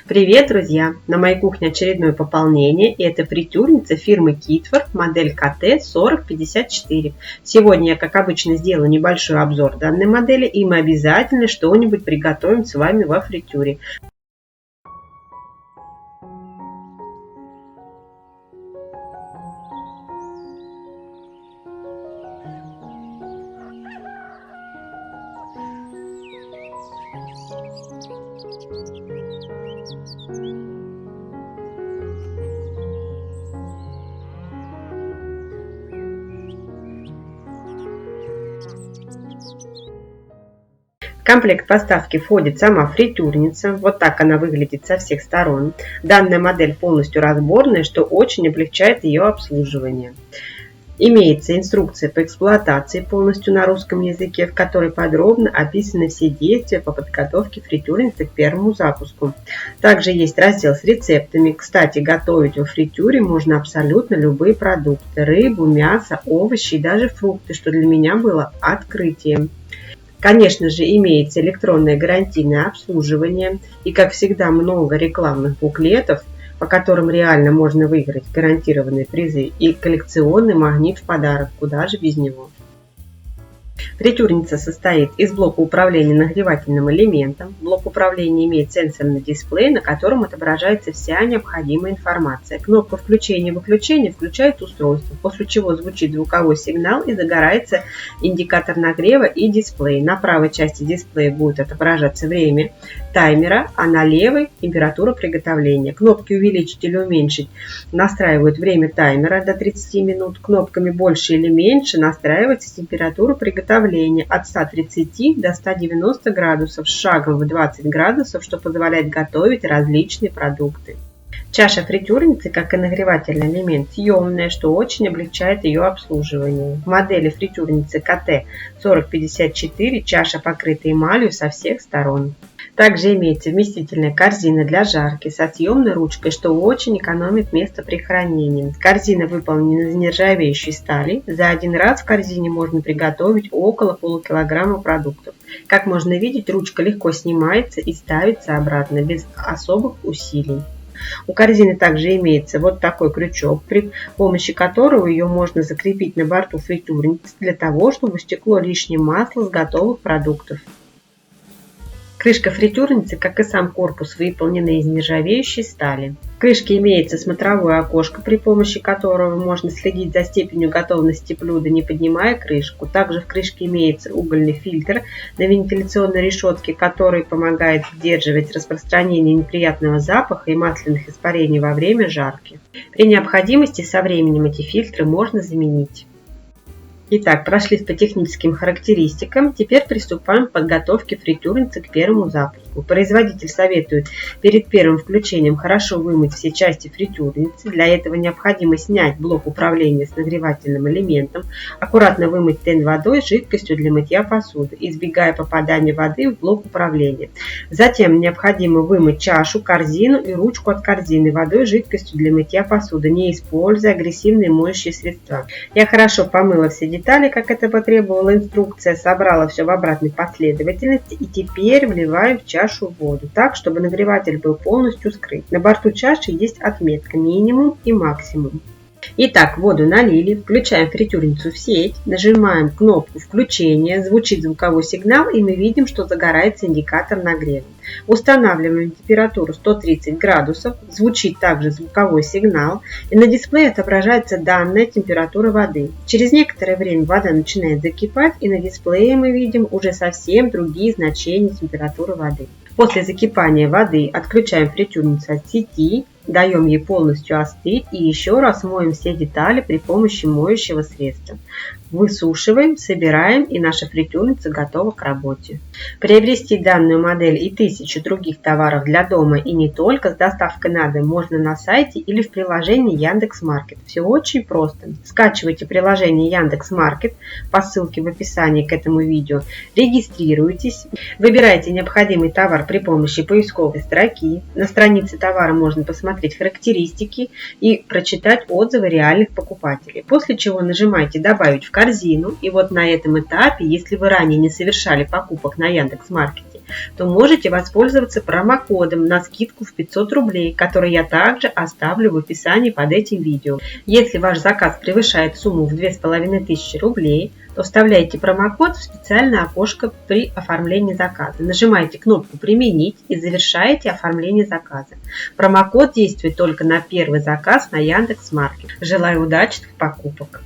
Привет, друзья! На моей кухне очередное пополнение, и это фритюрница фирмы Китфорд, модель КТ-4054. Сегодня я, как обычно, сделаю небольшой обзор данной модели, и мы обязательно что-нибудь приготовим с вами во фритюре. В комплект поставки входит сама фритюрница. Вот так она выглядит со всех сторон. Данная модель полностью разборная, что очень облегчает ее обслуживание. Имеется инструкция по эксплуатации полностью на русском языке, в которой подробно описаны все действия по подготовке фритюрницы к первому запуску. Также есть раздел с рецептами. Кстати, готовить во фритюре можно абсолютно любые продукты: рыбу, мясо, овощи и даже фрукты, что для меня было открытием. Конечно же, имеется электронное гарантийное обслуживание и, как всегда, много рекламных буклетов, по которым реально можно выиграть гарантированные призы, и коллекционный магнит в подарок, куда же без него. Фритюрница состоит из блока управления нагревательным элементом. Блок управления имеет сенсорный дисплей, на котором отображается вся необходимая информация. Кнопка включения-выключения включает устройство, после чего звучит звуковой сигнал и загорается индикатор нагрева и дисплей. На правой части дисплея будет отображаться время таймера, а на левой температура приготовления. Кнопки увеличить или уменьшить настраивают время таймера до 30 минут. Кнопками больше или меньше настраивается температура приготовления от 130 до 190 градусов с шагом в 20 градусов, что позволяет готовить различные продукты. Чаша фритюрницы, как и нагревательный элемент, съемная, что очень облегчает ее обслуживание. В модели фритюрницы КТ-4054 чаша покрыта эмалью со всех сторон. Также имеется вместительная корзина для жарки со съемной ручкой, что очень экономит место при хранении. Корзина выполнена из нержавеющей стали. За один раз в корзине можно приготовить около полукилограмма продуктов. Как можно видеть, ручка легко снимается и ставится обратно без особых усилий. У корзины также имеется вот такой крючок, при помощи которого ее можно закрепить на борту фритюрницы для того, чтобы стекло лишнее масло с готовых продуктов. Крышка фритюрницы, как и сам корпус, выполнена из нержавеющей стали. В крышке имеется смотровое окошко, при помощи которого можно следить за степенью готовности блюда, не поднимая крышку. Также в крышке имеется угольный фильтр на вентиляционной решетке, который помогает сдерживать распространение неприятного запаха и масляных испарений во время жарки. При необходимости со временем эти фильтры можно заменить. Итак, прошлись по техническим характеристикам. Теперь приступаем к подготовке фритюрницы к первому запуску. Производитель советует перед первым включением хорошо вымыть все части фритюрницы. Для этого необходимо снять блок управления с нагревательным элементом, аккуратно вымыть тен водой с жидкостью для мытья посуды, избегая попадания воды в блок управления. Затем необходимо вымыть чашу, корзину и ручку от корзины водой с жидкостью для мытья посуды, не используя агрессивные моющие средства. Я хорошо помыла все детали, как это потребовала инструкция, собрала все в обратной последовательности и теперь вливаем в чашу воду, так, чтобы нагреватель был полностью скрыт. На борту чаши есть отметка минимум и максимум. Итак, воду налили, включаем фритюрницу в сеть, нажимаем кнопку включения, звучит звуковой сигнал, и мы видим, что загорается индикатор нагрева. Устанавливаем температуру 130 градусов, звучит также звуковой сигнал, и на дисплее отображается данная температура воды. Через некоторое время вода начинает закипать, и на дисплее мы видим уже совсем другие значения температуры воды. После закипания воды отключаем фритюрницу от сети, даем ей полностью остыть и еще раз моем все детали при помощи моющего средства. Высушиваем, собираем, и наша фритюрница готова к работе. Приобрести данную модель и 1000 других товаров для дома и не только с доставкой на дом можно на сайте или в приложении Яндекс.Маркет. Все очень просто. Скачивайте приложение Яндекс.Маркет по ссылке в описании к этому видео, регистрируйтесь, выбирайте необходимый товар при помощи поисковой строки. На странице товара можно посмотреть характеристики и прочитать отзывы реальных покупателей. После чего нажимаете «Добавить в корзину». И вот на этом этапе, если вы ранее не совершали покупок на Яндекс.Маркете то можете воспользоваться промокодом на скидку в 500 рублей, который я также оставлю в описании под этим видео. Если ваш заказ превышает сумму в 2500 рублей, то вставляете промокод в специальное окошко при оформлении заказа. Нажимаете кнопку «Применить» и завершаете оформление заказа. Промокод действует только на первый заказ на Яндекс.Маркет. Желаю удачных покупок!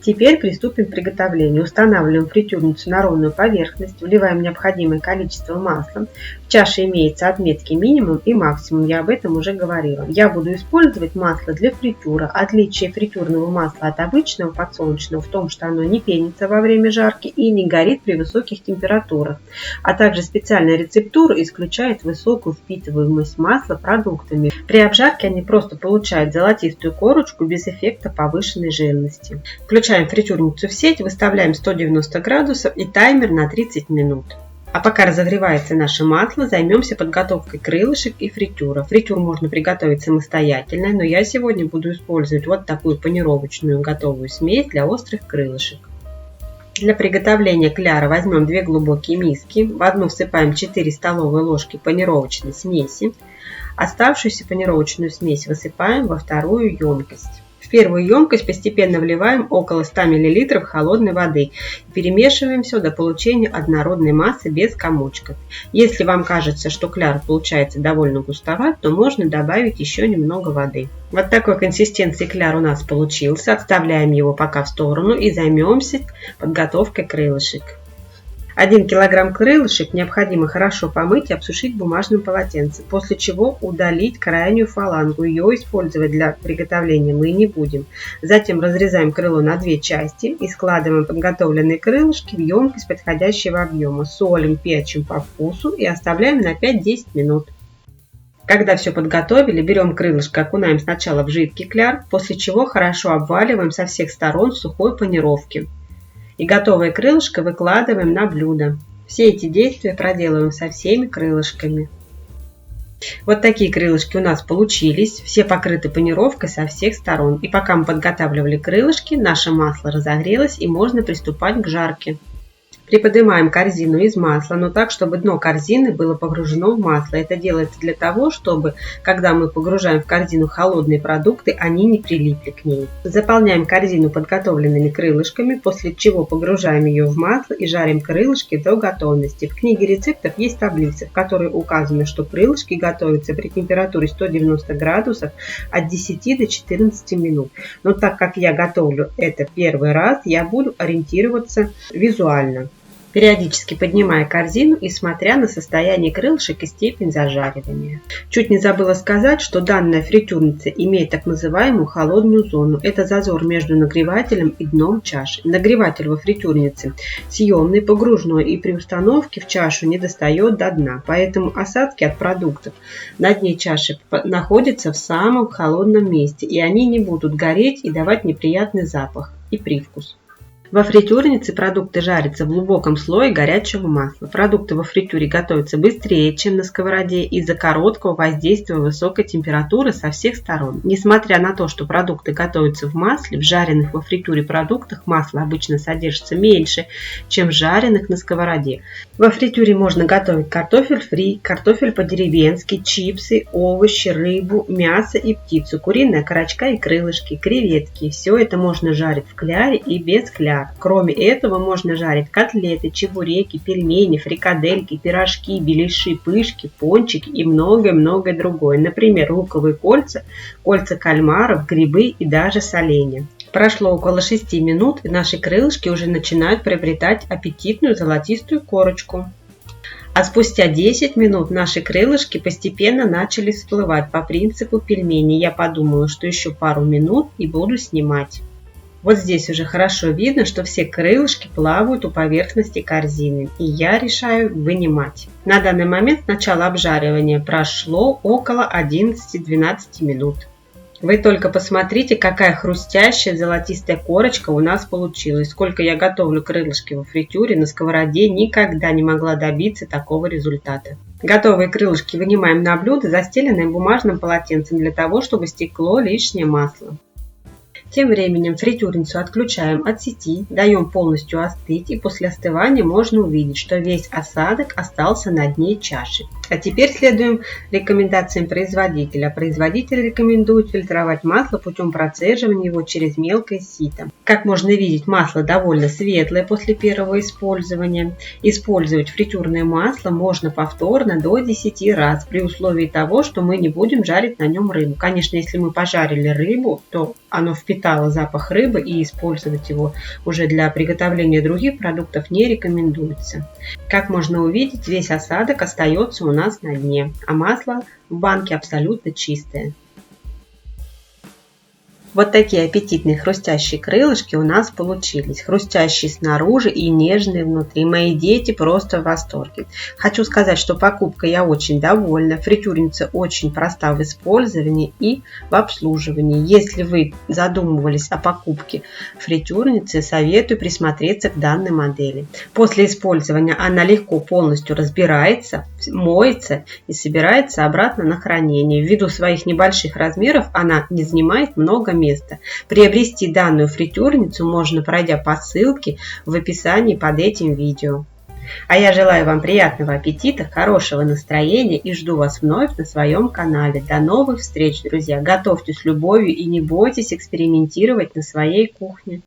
Теперь приступим к приготовлению. Устанавливаем фритюрницу на ровную поверхность, вливаем необходимое количество масла. В чаше имеются отметки минимум и максимум, я об этом уже говорила. Я буду использовать масло для фритюра. Отличие фритюрного масла от обычного подсолнечного в том, что оно не пенится во время жарки и не горит при высоких температурах. А также специальная рецептура исключает высокую впитываемость масла продуктами. При обжарке они просто получают золотистую корочку без эффекта повышенной жирности. Включаем фритюрницу в сеть, выставляем 190 градусов и таймер на 30 минут. А пока разогревается наше масло, займемся подготовкой крылышек и фритюра. Фритюр можно приготовить самостоятельно, но я сегодня буду использовать вот такую панировочную готовую смесь для острых крылышек. Для приготовления кляра возьмем 2 глубокие миски. В одну всыпаем 4 столовые ложки панировочной смеси. Оставшуюся панировочную смесь высыпаем во вторую емкость. В первую емкость постепенно вливаем около 100 мл холодной воды. Перемешиваем все до получения однородной массы без комочков. Если вам кажется, что кляр получается довольно густоват, то можно добавить еще немного воды. Вот такой консистенции кляр у нас получился. Отставляем его пока в сторону и займемся подготовкой крылышек. 1 кг крылышек необходимо хорошо помыть и обсушить бумажным полотенцем, после чего удалить крайнюю фалангу. Ее использовать для приготовления мы не будем. Затем разрезаем крыло на 2 части и складываем подготовленные крылышки в емкость подходящего объема. Солим, перчим по вкусу и оставляем на 5-10 минут. Когда все подготовили, берем крылышко, окунаем сначала в жидкий кляр, после чего хорошо обваливаем со всех сторон в сухой панировке. И готовое крылышко выкладываем на блюдо. Все эти действия проделываем со всеми крылышками. Вот такие крылышки у нас получились. Все покрыты панировкой со всех сторон. И пока мы подготавливали крылышки, наше масло разогрелось и можно приступать к жарке. Приподнимаем корзину из масла, но так, чтобы дно корзины было погружено в масло. Это делается для того, чтобы, когда мы погружаем в корзину холодные продукты, они не прилипли к ней. Заполняем корзину подготовленными крылышками, после чего погружаем ее в масло и жарим крылышки до готовности. В книге рецептов есть таблица, в которой указано, что крылышки готовятся при температуре 190 градусов от 10 до 14 минут. Но так как я готовлю это первый раз, я буду ориентироваться визуально, периодически поднимая корзину и смотря на состояние крылышек и степень зажаривания. Чуть не забыла сказать, что данная фритюрница имеет так называемую холодную зону. Это зазор между нагревателем и дном чаши. Нагреватель во фритюрнице съемный, погружной и при установке в чашу не достает до дна. Поэтому осадки от продуктов на дне чаши находятся в самом холодном месте, и они не будут гореть и давать неприятный запах и привкус. Во фритюрнице продукты жарятся в глубоком слое горячего масла. Продукты во фритюре готовятся быстрее, чем на сковороде, из-за короткого воздействия высокой температуры со всех сторон. Несмотря на то, что продукты готовятся в масле, в жареных во фритюре продуктах масло обычно содержится меньше, чем в жареных на сковороде. Во фритюре можно готовить картофель фри, картофель по-деревенски, чипсы, овощи, рыбу, мясо и птицу, куриные окорочка и крылышки, креветки. Все это можно жарить в кляре и без кляра. Кроме этого, можно жарить котлеты, чебуреки, пельмени, фрикадельки, пирожки, беляши, пышки, пончики и многое-многое другое. Например, луковые кольца, кольца кальмаров, грибы и даже соленья. Прошло около 6 минут, и наши крылышки уже начинают приобретать аппетитную золотистую корочку. А спустя 10 минут наши крылышки постепенно начали всплывать по принципу пельменей. Я подумала, что еще пару минут и буду снимать. Вот здесь уже хорошо видно, что все крылышки плавают у поверхности корзины, и я решаю вынимать. На данный момент с начала обжаривания прошло около 11-12 минут. Вы только посмотрите, какая хрустящая золотистая корочка у нас получилась. Сколько я готовлю крылышки во фритюре, на сковороде никогда не могла добиться такого результата. Готовые крылышки вынимаем на блюдо, застеленное бумажным полотенцем, для того, чтобы стекло лишнее масло. Тем временем фритюрницу отключаем от сети, даем полностью остыть, и после остывания можно увидеть, что весь осадок остался на дне чаши. А теперь следуем рекомендациям производителя. Производитель рекомендует фильтровать масло путем процеживания его через мелкое сито. Как можно видеть, масло довольно светлое после первого использования. Использовать фритюрное масло можно повторно до 10 раз, при условии того, что мы не будем жарить на нем рыбу. Конечно, если мы пожарили рыбу, то оно впитало запах рыбы, и использовать его уже для приготовления других продуктов не рекомендуется. Как можно увидеть, весь осадок остается у нас на дне, а масло в банке абсолютно чистое. Вот такие аппетитные хрустящие крылышки у нас получились. Хрустящие снаружи и нежные внутри. Мои дети просто в восторге. Хочу сказать, что покупкой я очень довольна. Фритюрница очень проста в использовании и в обслуживании. Если вы задумывались о покупке фритюрницы, советую присмотреться к данной модели. После использования она легко полностью разбирается, моется и собирается обратно на хранение. Ввиду своих небольших размеров она не занимает много места. Приобрести данную фритюрницу можно, пройдя по ссылке в описании под этим видео. А я желаю вам приятного аппетита, хорошего настроения и жду вас вновь на своем канале. До новых встреч, друзья! Готовьте с любовью и не бойтесь экспериментировать на своей кухне.